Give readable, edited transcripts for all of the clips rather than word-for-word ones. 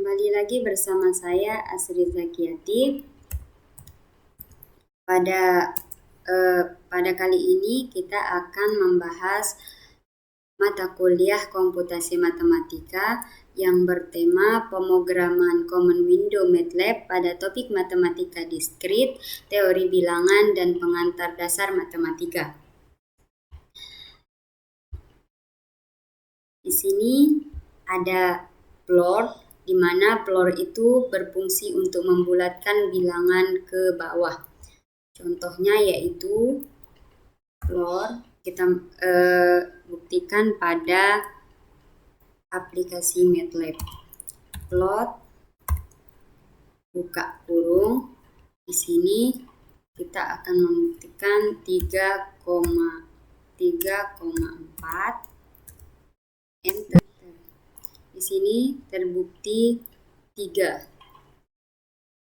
Kembali lagi bersama saya Asri Zakiati. Pada kali ini kita akan membahas mata kuliah komputasi matematika yang bertema pemrograman Common Window MATLAB pada topik matematika diskrit, teori bilangan, dan pengantar dasar matematika. Di sini ada plot, di mana plot itu berfungsi untuk membulatkan bilangan ke bawah. Contohnya yaitu plot kita buktikan pada aplikasi MATLAB. Plot buka kurung, di sini kita akan membuktikan 3,4 enter. Di sini terbukti 3.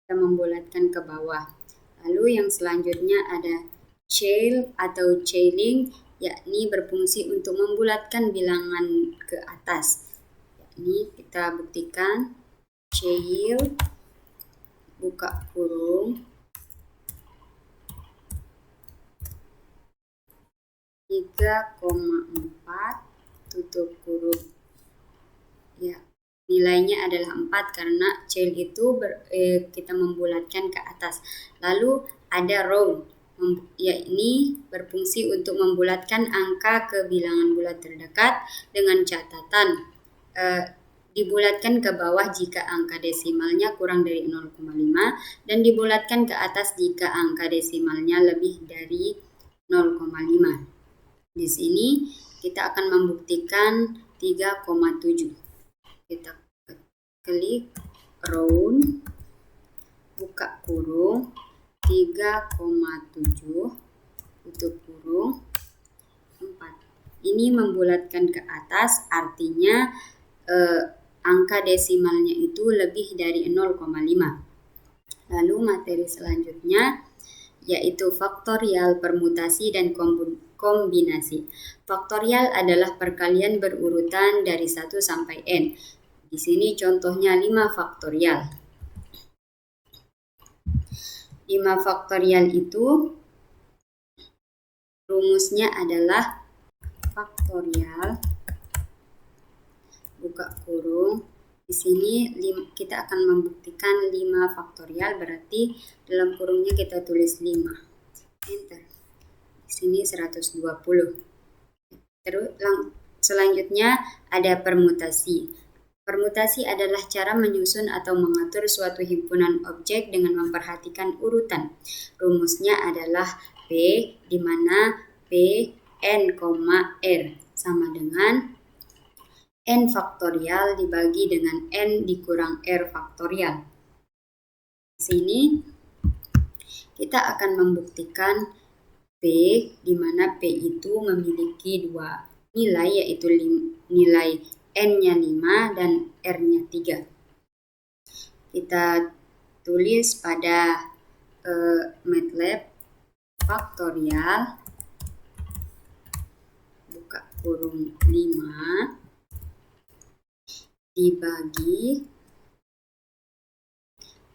Kita membulatkan ke bawah. Lalu yang selanjutnya ada CHAIL atau chailing, yakni berfungsi untuk membulatkan bilangan ke atas. Yakni kita buktikan CHAIL buka kurung 3,4 tutup kurung. Ya, nilainya adalah 4 karena CHAIL itu kita membulatkan ke atas. Lalu ada round, yakni berfungsi untuk membulatkan angka ke bilangan bulat terdekat dengan catatan dibulatkan ke bawah jika angka desimalnya kurang dari 0,5 dan dibulatkan ke atas jika angka desimalnya lebih dari 0,5. Di sini kita akan membuktikan 3,7. Kita klik round buka kurung 3,7 tutup kurung 4. Ini membulatkan ke atas, artinya angka desimalnya itu lebih dari 0,5. Lalu materi selanjutnya yaitu faktorial, permutasi, dan kombinasi. Faktorial adalah perkalian berurutan dari 1 sampai n. Di sini contohnya 5 faktorial. 5 faktorial itu rumusnya adalah faktorial buka kurung. Di sini kita akan membuktikan 5 faktorial, berarti dalam kurungnya kita tulis 5. Enter. Di sini 120. Terus selanjutnya ada permutasi. Permutasi adalah cara menyusun atau mengatur suatu himpunan objek dengan memperhatikan urutan. Rumusnya adalah P, di mana P n, R sama dengan n faktorial dibagi dengan n dikurang r faktorial. Di sini kita akan membuktikan P, di mana P itu memiliki 2 nilai, yaitu nilai n-nya 5 dan r-nya 3. Kita tulis pada MATLAB faktorial buka kurung 5 dibagi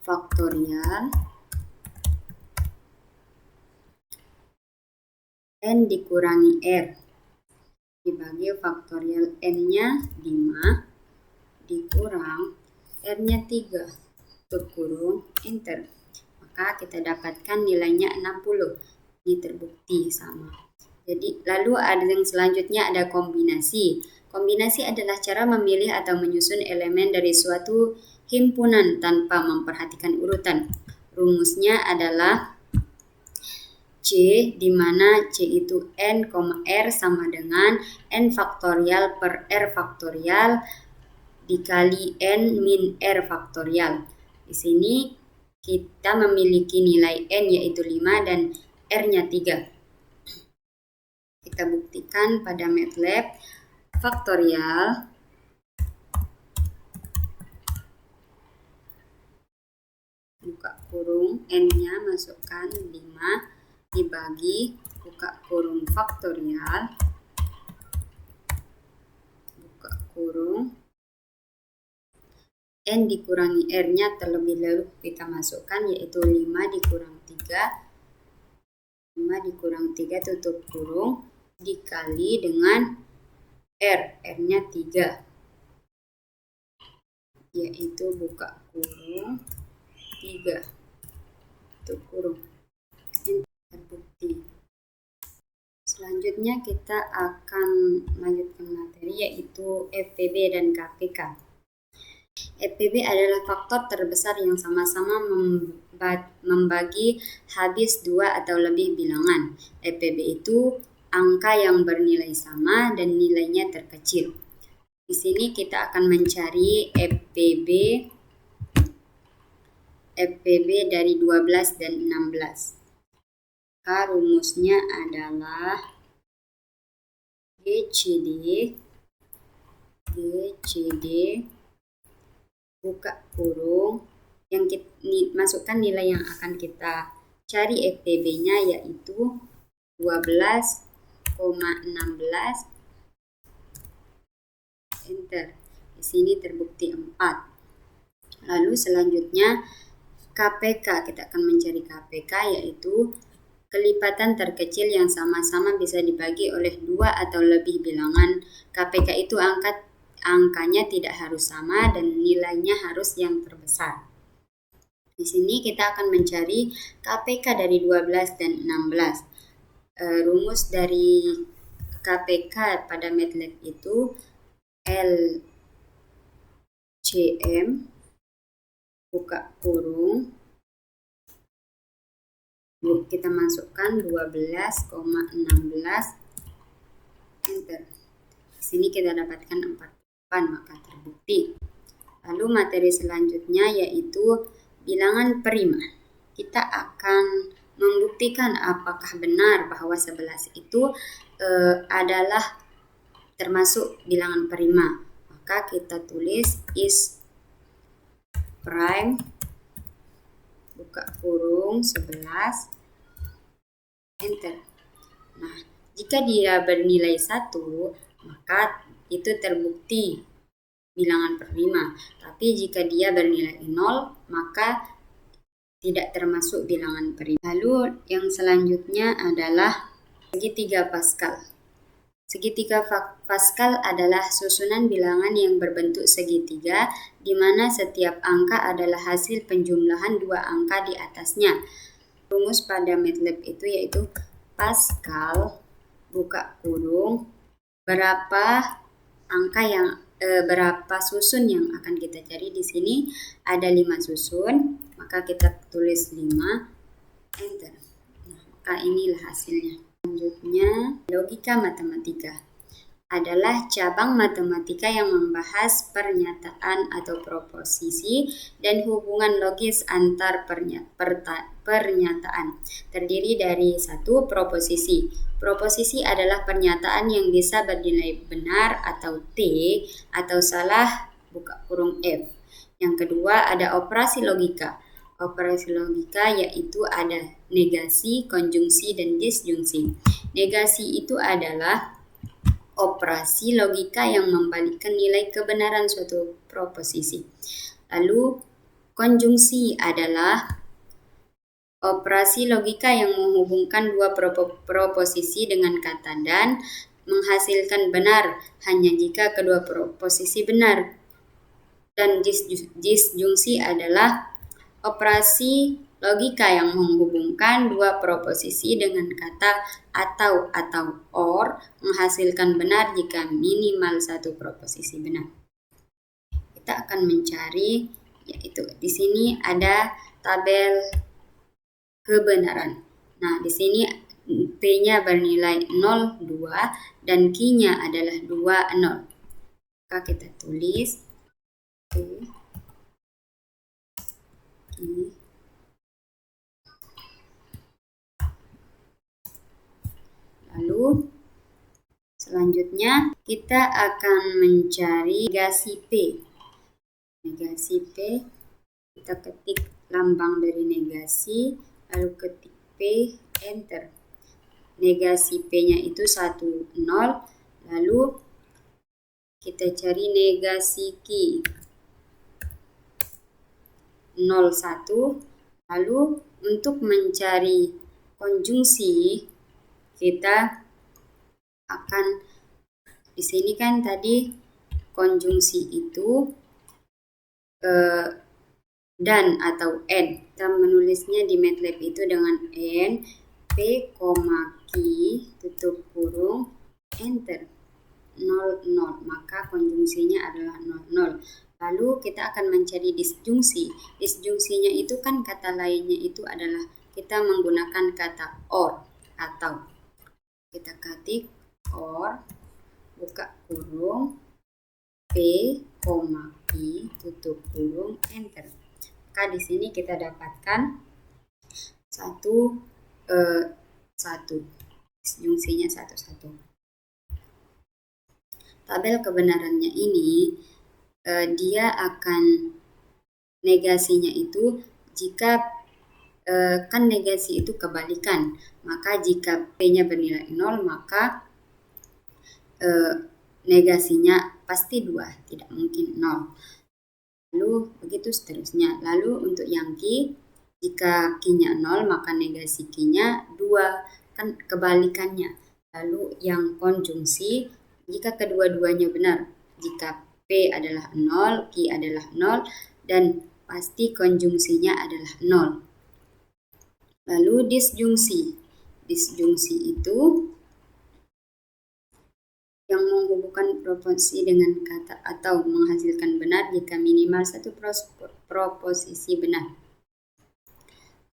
faktorial n dikurangi r dibagi faktorial n-nya 5 dikurang r-nya 3 tutup kurung enter. Maka kita dapatkan nilainya 60. Ini terbukti sama. Jadi lalu ada yang selanjutnya ada kombinasi. Kombinasi adalah cara memilih atau menyusun elemen dari suatu himpunan tanpa memperhatikan urutan. Rumusnya adalah C, di mana C itu n, R sama dengan n faktorial per r faktorial dikali n min r faktorial. Di sini kita memiliki nilai n yaitu 5 dan r-nya 3. Kita buktikan pada MATLAB faktorial buka kurung n-nya masukkan 5 dibagi buka kurung faktorial buka kurung N dikurangi R-nya terlebih dahulu kita masukkan, yaitu 5 dikurang 3. 5 dikurang 3 tutup kurung dikali dengan R. R-nya 3. Yaitu buka kurung 3. Tutup kurung. Ini terbukti. Selanjutnya kita akan melanjutkan materi, yaitu FPB dan KPK. FPB adalah faktor terbesar yang sama-sama membagi habis 2 atau lebih bilangan. FPB itu angka yang bernilai sama dan nilainya terkecil. Di sini kita akan mencari FPB dari 12 dan 16. Rumusnya adalah GCD buka kurung, yang kita masukkan nilai yang akan kita cari FPB-nya, yaitu 12,16. Enter. Di sini terbukti 4. Lalu selanjutnya KPK, kita akan mencari KPK, yaitu kelipatan terkecil yang sama-sama bisa dibagi oleh 2 atau lebih bilangan. KPK itu angkanya tidak harus sama dan nilainya harus yang terbesar. Di sini kita akan mencari KPK dari 12 dan 16. Rumus dari KPK pada MATLAB itu LCM buka kurung, kita masukkan 12,16, enter. Di sini kita dapatkan 48, maka terbukti. Lalu materi selanjutnya yaitu bilangan prima. Kita akan membuktikan apakah benar bahwa 11 itu adalah termasuk bilangan prima. Maka kita tulis is prime buka kurung 11, enter. Nah, jika dia bernilai 1, maka itu terbukti bilangan prima. Tapi jika dia bernilai 0, maka tidak termasuk bilangan prima. Lalu yang selanjutnya adalah segitiga Pascal. Segitiga Pascal adalah susunan bilangan yang berbentuk segitiga, di mana setiap angka adalah hasil penjumlahan 2 angka di atasnya. Rumus pada MATLAB itu yaitu Pascal buka kurung berapa susun yang akan kita cari. Di sini ada 5 susun, maka kita tulis 5, enter. Nah, maka inilah hasilnya. Selanjutnya, logika matematika adalah cabang matematika yang membahas pernyataan atau proposisi dan hubungan logis antar pernyataan. Terdiri dari 1. Proposisi. Proposisi adalah pernyataan yang bisa bernilai benar atau T atau salah buka kurung F. Yang kedua ada operasi logika. Operasi logika yaitu ada negasi, konjungsi, dan disjungsi. Negasi itu adalah operasi logika yang membalikkan nilai kebenaran suatu proposisi. Lalu konjungsi adalah operasi logika yang menghubungkan 2 proposisi dengan kata dan menghasilkan benar hanya jika kedua proposisi benar. Dan disjungsi adalah operasi logika yang menghubungkan 2 proposisi dengan kata atau or, menghasilkan benar jika minimal 1 proposisi benar. Kita akan mencari, yaitu di sini ada tabel kebenaran. Nah, di sini P-nya bernilai 0, 2 dan Q-nya adalah 2, 0. Maka kita tulis P. Lalu selanjutnya kita akan mencari negasi P. Negasi P, kita ketik lambang dari negasi, lalu ketik P, enter. Negasi P-nya itu 1, 0. Lalu kita cari negasi Q. 01. Lalu untuk mencari konjungsi kita akan di sini kan tadi konjungsi itu dan atau n. Kita menulisnya di MATLAB itu dengan n, p, q, tutup kurung, enter, 00. Maka konjungsinya adalah 00. Lalu kita akan mencari disjungsi. Disjungsinya itu kan kata lainnya itu adalah kita menggunakan kata or atau. Kita ketik or, buka kurung, p, i, tutup kurung, enter. Maka di sini kita dapatkan satu, disjungsinya 1. Tabel kebenarannya ini dia akan negasinya itu jika kan negasi itu kebalikan, maka jika P-nya bernilai 0 maka negasinya pasti 2, tidak mungkin 0. Lalu begitu seterusnya. Lalu untuk yang Q, jika Q-nya 0 maka negasi Q-nya 2, kan kebalikannya. Lalu yang konjungsi, jika kedua-duanya benar, jika P adalah 0, Q adalah 0, dan pasti konjungsinya adalah 0. Lalu disjungsi. Disjungsi itu yang menghubungkan proposisi dengan kata atau menghasilkan benar jika minimal satu proposisi benar.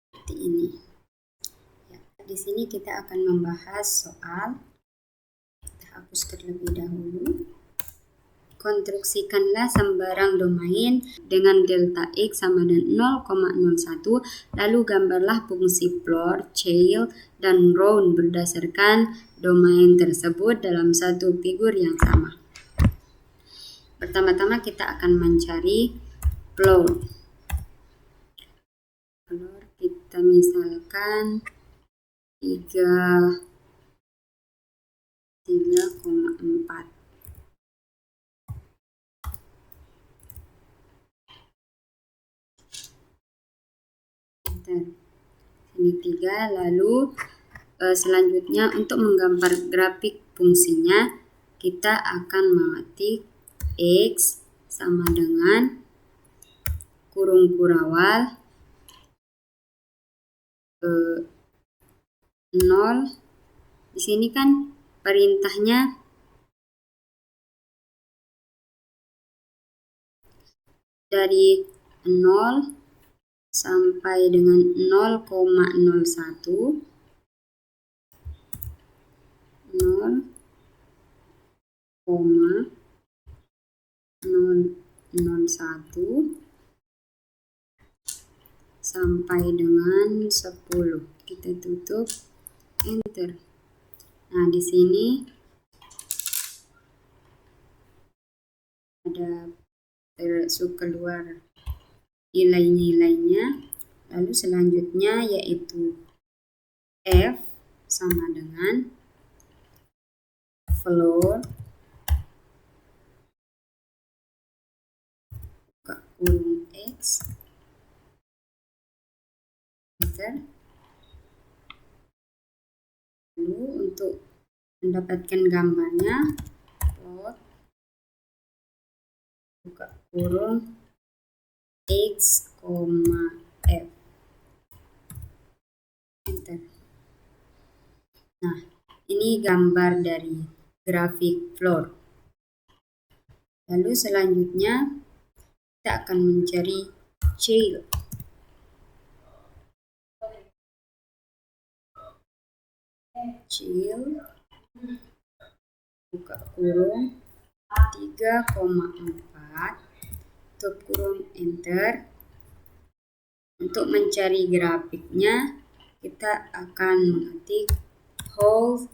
Seperti ini. Ya, di sini kita akan membahas soal. Kita hapus terlebih dahulu. Konstruksikanlah sembarang domain dengan delta X sama dengan 0,01, lalu gambarlah fungsi floor, chair, dan round berdasarkan domain tersebut dalam satu figur yang sama. Pertama-tama kita akan mencari floor. Floor kita misalkan 3,4. Ini 3. Lalu selanjutnya untuk menggambar grafik fungsinya kita akan mengetik X sama dengan kurung kurawal 0. Di sini kan perintahnya dari 0 sampai dengan 0,01, 0,001 sampai dengan 10. Kita tutup, enter. Nah, di sini ada termasuk keluar nilai-nilainya. Lalu selanjutnya yaitu F sama dengan floor, buka kurung X, enter. Lalu untuk mendapatkan gambarnya plot, buka kurung X, F, enter. Nah, ini gambar dari grafik floor. Lalu selanjutnya kita akan mencari chair. Chair, buka kurung 3,4, tutup kurung, enter. Untuk mencari grafiknya kita akan mengetik hold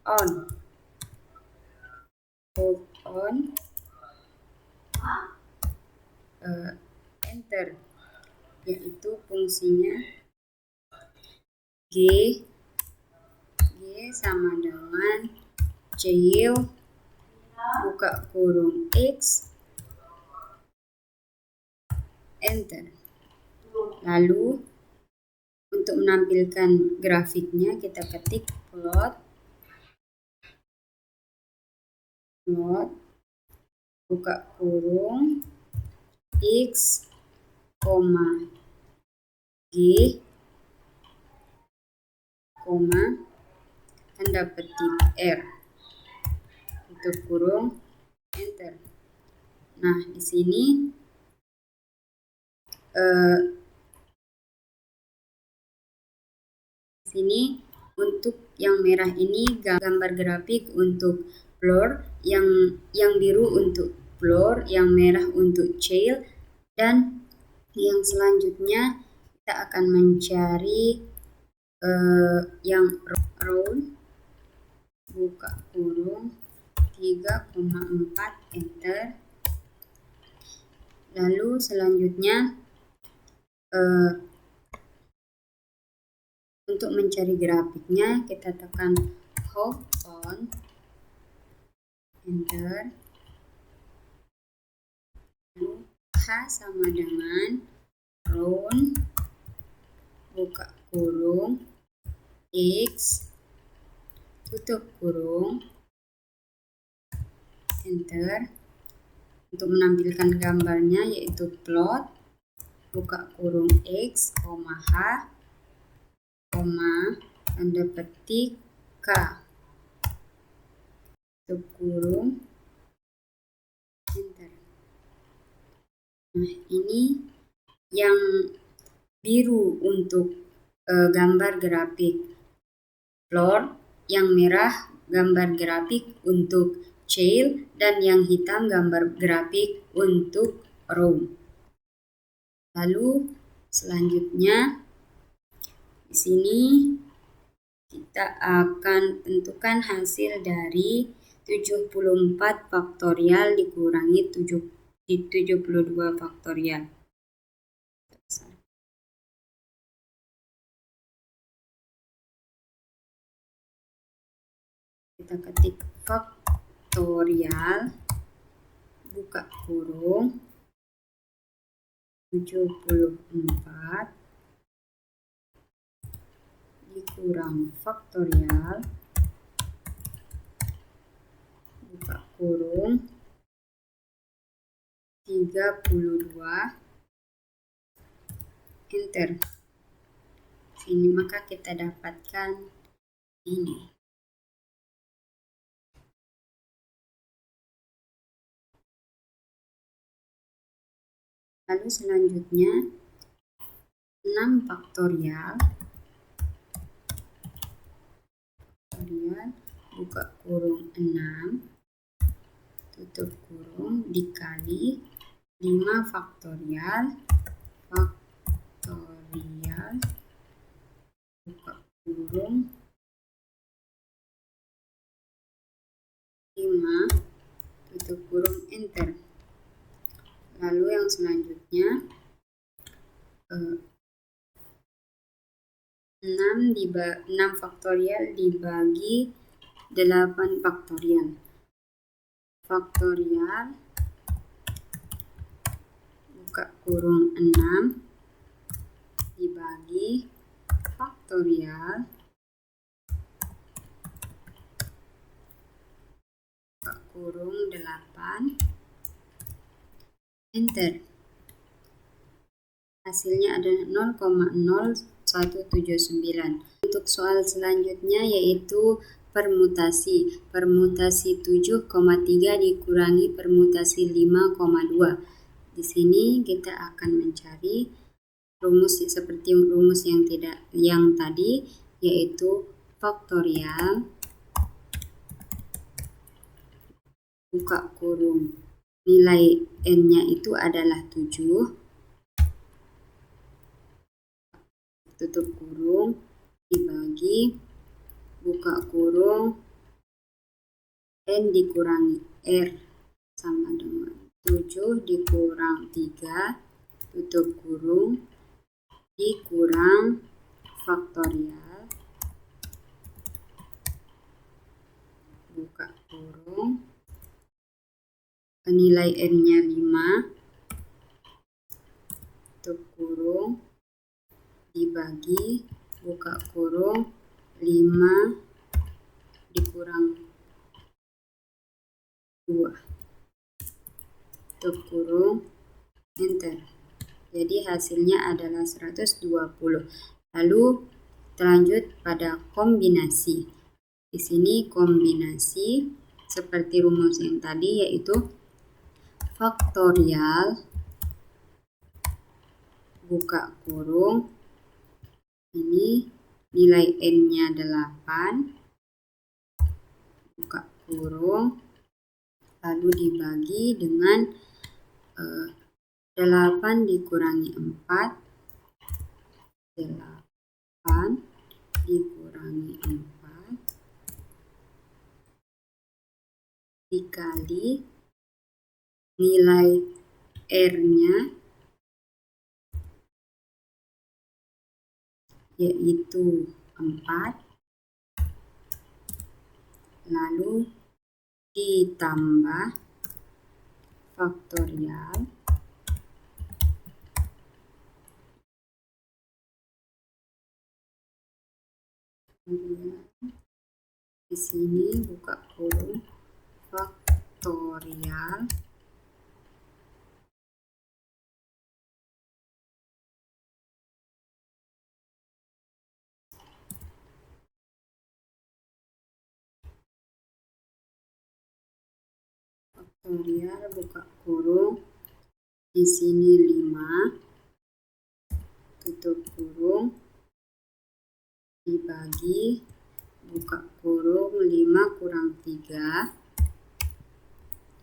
on, enter, yaitu fungsinya G sama dengan chair, buka kurung X, enter. Lalu untuk menampilkan grafiknya kita ketik plot buka kurung X, G, tanda petik R, tutup kurung, enter. Nah, di sini untuk yang merah ini gambar grafik untuk floor, yang biru untuk floor, yang merah untuk child, dan yang selanjutnya kita akan mencari yang round, buka kurung 3,4, enter. Lalu selanjutnya untuk mencari grafiknya kita tekan hold on, enter. Lalu H sama dengan round, buka kurung X, tutup kurung, enter. Untuk menampilkan gambarnya yaitu plot, buka kurung X, H, tanda petik K, tutup kurung, enter. Nah, ini yang biru untuk gambar grafik floor, yang merah gambar grafik untuk child, dan yang hitam gambar grafik untuk row. Lalu selanjutnya di sini kita akan tentukan hasil dari 74 faktorial dikurangi 72 faktorial. Kita ketik faktorial, buka kurung 74 dikurang faktorial, buka kurung 32, enter. Sini maka kita dapatkan ini. Lalu selanjutnya 6 faktorial, buka kurung 6, tutup kurung, dikali 5 faktorial, buka kurung 5, tutup kurung, enter. Lalu yang selanjutnya 6 faktorial dibagi 8 faktorial. Buka kurung 6 dibagi faktorial, buka kurung 8, enter. Hasilnya ada 0,0179. Untuk soal selanjutnya yaitu permutasi. Permutasi 7,3 dikurangi permutasi 5,2. Di sini kita akan mencari rumus seperti rumus yang tadi, yaitu faktorial, buka kurung, nilai n-nya itu adalah 7, tutup kurung, dibagi, buka kurung, n dikurangi r sama dengan 7 dikurang 3, tutup kurung, dikurang faktorial, buka kurung, nilai n-nya 5, tutup kurung, dibagi buka kurung 5 dikurang 2 tutup kurung enter. Jadi hasilnya adalah 120. Lalu lanjut pada kombinasi. Di sini kombinasi seperti rumus yang tadi, yaitu faktorial buka kurung, ini nilai n-nya 8 buka kurung, lalu dibagi dengan 8 dikurangi 4, 8 dikurangi 4 dikali nilai R-nya yaitu 4, lalu ditambah faktorial di sini buka kurung faktorial buka kurung, di sini 5 tutup kurung dibagi buka kurung 5 kurang 3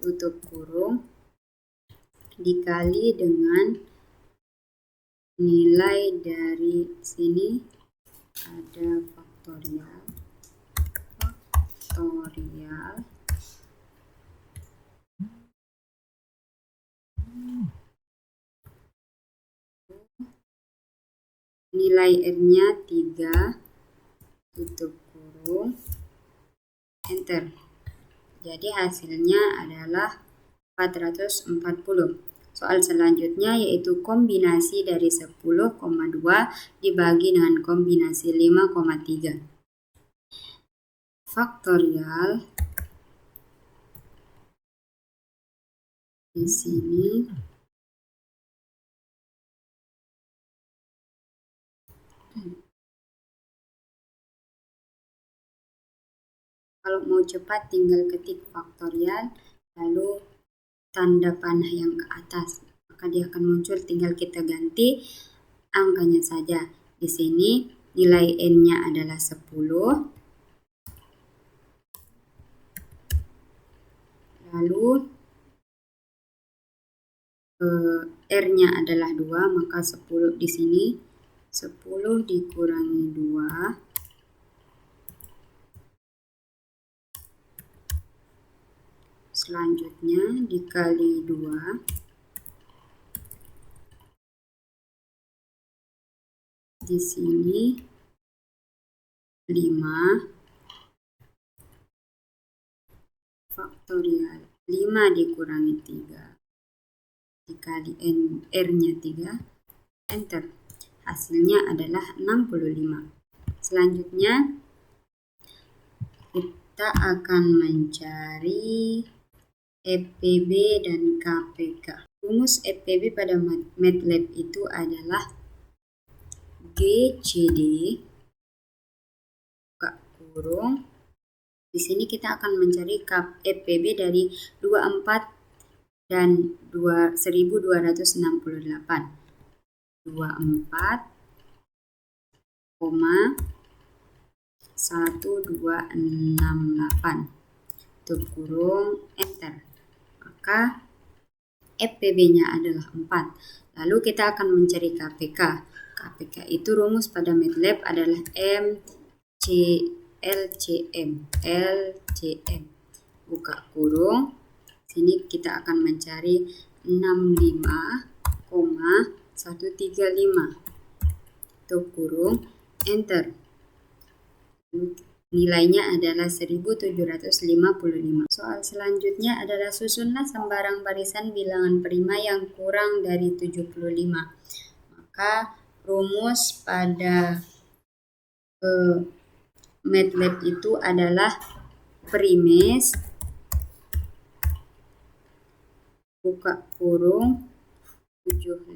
tutup kurung dikali dengan nilai dari sini ada faktorial nilai R-nya 3 tutup kurung enter. Jadi hasilnya adalah 440. Soal selanjutnya yaitu kombinasi dari 10,2 dibagi dengan kombinasi 5,3. Faktorial di sini kalau mau cepat tinggal ketik faktorial lalu tanda panah yang ke atas, maka dia akan muncul, tinggal kita ganti angkanya saja. Di sini nilai n-nya adalah 10, lalu R-nya adalah 2, maka 10 di sini 10 dikurangi 2 selanjutnya dikali 2 di sini 5 faktorial 5 dikurangi 3 dikali R-nya 3 enter. Hasilnya adalah 65. Selanjutnya kita akan mencari FPB dan KPK. Rumus FPB pada MATLAB itu adalah GCD buka kurung. Di sini kita akan mencari FPB dari 24 dan 1268. 24, 1268 tutup kurung enter. Maka FPB-nya adalah 4. Lalu kita akan mencari KPK. KPK itu rumus pada MATLAB adalah LCM. Buka kurung. Sini kita akan mencari 65,135. Tutup kurung enter. Nilainya adalah 1755. Soal selanjutnya adalah susunlah sembarang barisan bilangan prima yang kurang dari 75. Maka rumus pada MATLAB itu adalah premise buka kurung 75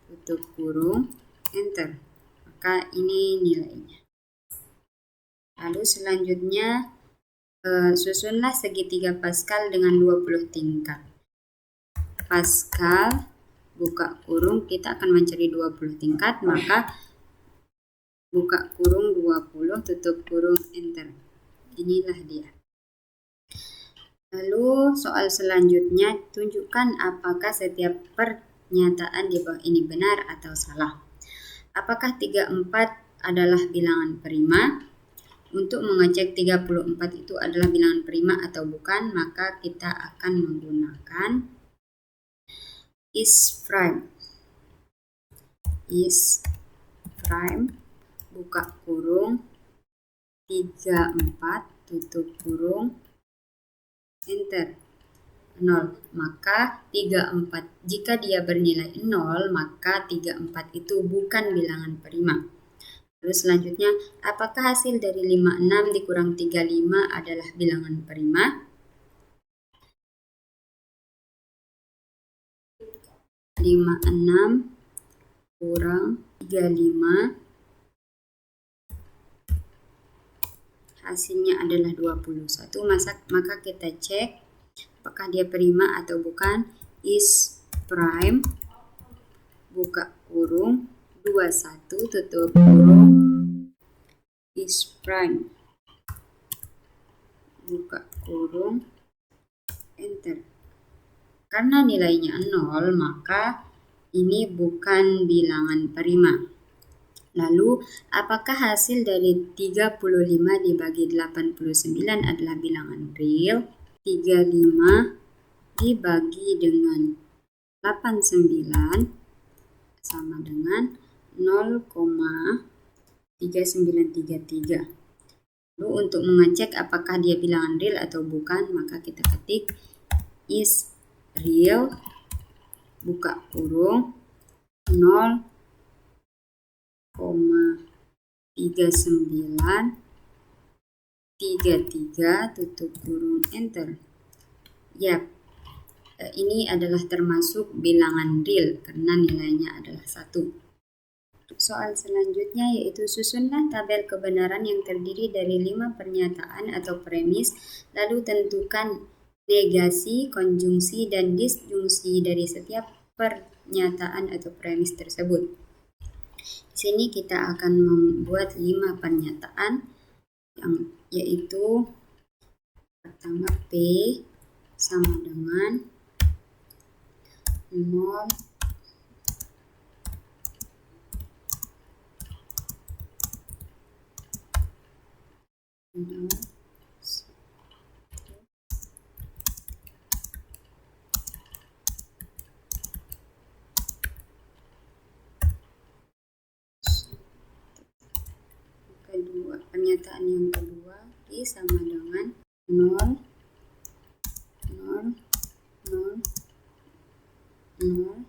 tutup kurung enter, maka ini nilainya. Lalu selanjutnya susunlah segitiga Pascal dengan 20 tingkat. Pascal buka kurung, kita akan mencari 20 tingkat, maka buka kurung 20 tutup kurung enter. Inilah dia. Lalu soal selanjutnya, tunjukkan apakah setiap pernyataan di bawah ini benar atau salah. Apakah 34 adalah bilangan prima? Untuk mengecek 34 itu adalah bilangan prima atau bukan, maka kita akan menggunakan is prime. Is prime buka kurung 34 tutup kurung enter 0, maka 34 jika dia bernilai 0 maka 34 itu bukan bilangan prima. Lalu selanjutnya, apakah hasil dari 56 dikurang 35 adalah bilangan prima? Lima enam kurang 35 hasilnya adalah 21. Maka kita cek apakah dia prima atau bukan. Is prime buka kurung 21 tutup kurung is prime buka kurung enter. Karena nilainya 0 maka ini bukan bilangan prima. Lalu apakah hasil dari 35 dibagi 89 adalah bilangan real? 35 dibagi dengan 89 sama dengan 0,3933. Lalu untuk mengecek apakah dia bilangan real atau bukan, maka kita ketik is real buka kurung 0,3933 tutup kurung enter. Yap, ini adalah termasuk bilangan real karena nilainya adalah 1. Soal selanjutnya yaitu susunlah tabel kebenaran yang terdiri dari 5 pernyataan atau premis, lalu tentukan negasi, konjungsi, dan disjungsi dari setiap pernyataan atau premis tersebut. Di sini kita akan membuat 5 pernyataan yang yaitu pertama P sama dengan 0 pernyataan yang kedua I sama dengan 0 0 0 0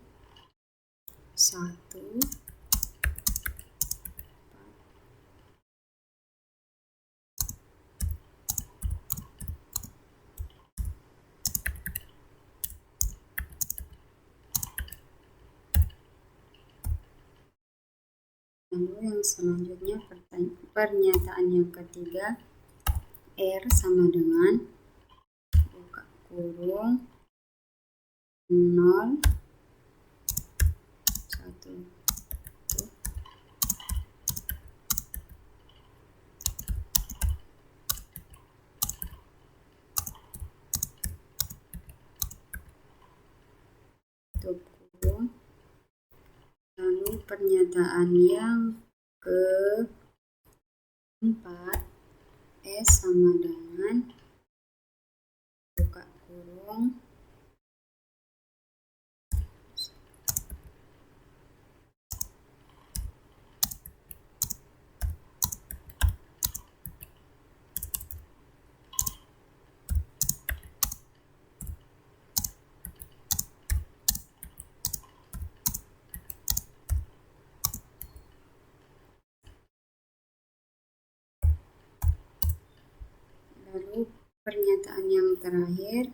1 Lalu yang selanjutnya pernyataan yang ketiga R sama dengan buka kurung 0 1 tutup kurung. Lalu pernyataan yang keempat S sama dengan buka kurung 1 pernyataan yang terakhir.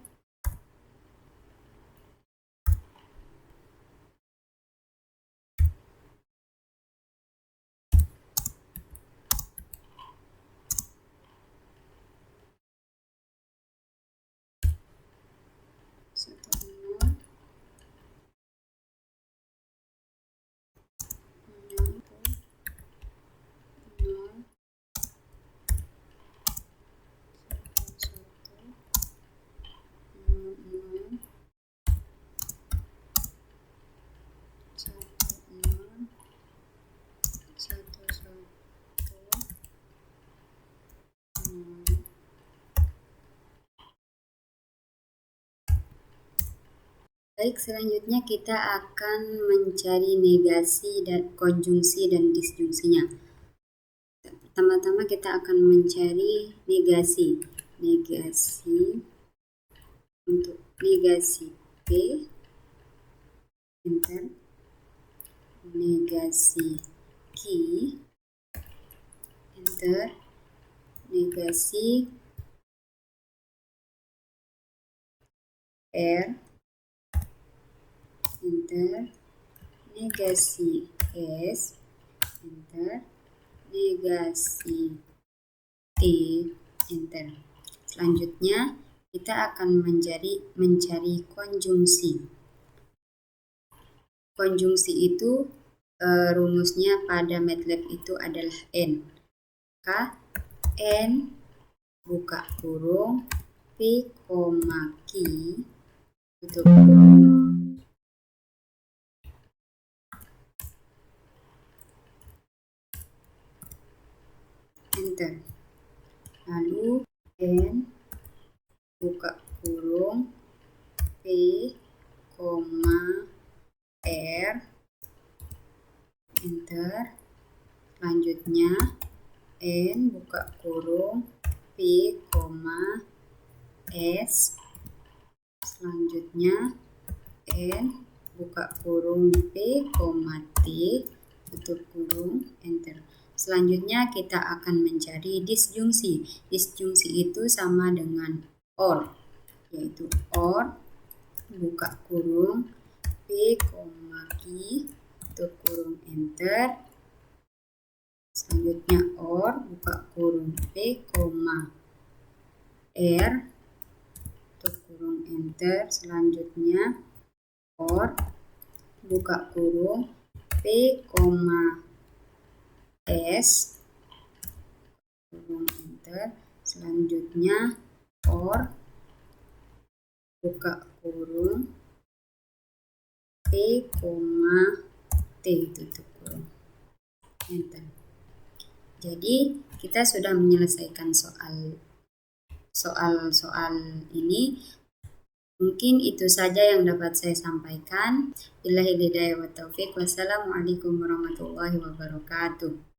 Baik, selanjutnya kita akan mencari negasi dan konjungsi dan disjungsinya. Pertama-tama kita akan mencari negasi. Untuk negasi P, enter. Negasi Q, enter. Negasi R, enter. Negasi S, enter. Negasi T, enter. Selanjutnya kita akan mencari konjungsi. Konjungsi itu rumusnya pada MATLAB itu adalah N. Maka N buka kurung P, Q tutup kurung. Enter. Lalu N buka kurung P, R, enter. Selanjutnya N buka kurung P, S. Selanjutnya N buka kurung P, T, tutup kurung, enter. Selanjutnya kita akan mencari disjungsi. Disjungsi itu sama dengan OR, yaitu OR buka kurung P, Q, tutup kurung, enter. Selanjutnya OR buka kurung P, R, tutup kurung, enter. Selanjutnya OR buka kurung P, S, kurung, enter. Selanjutnya OR buka kurung P, T, tutup kurung, enter. Jadi kita sudah menyelesaikan soal ini. Mungkin itu saja yang dapat saya sampaikan. Billahi hidayah wa taufik. Wassalamualaikum warahmatullahi wabarakatuh.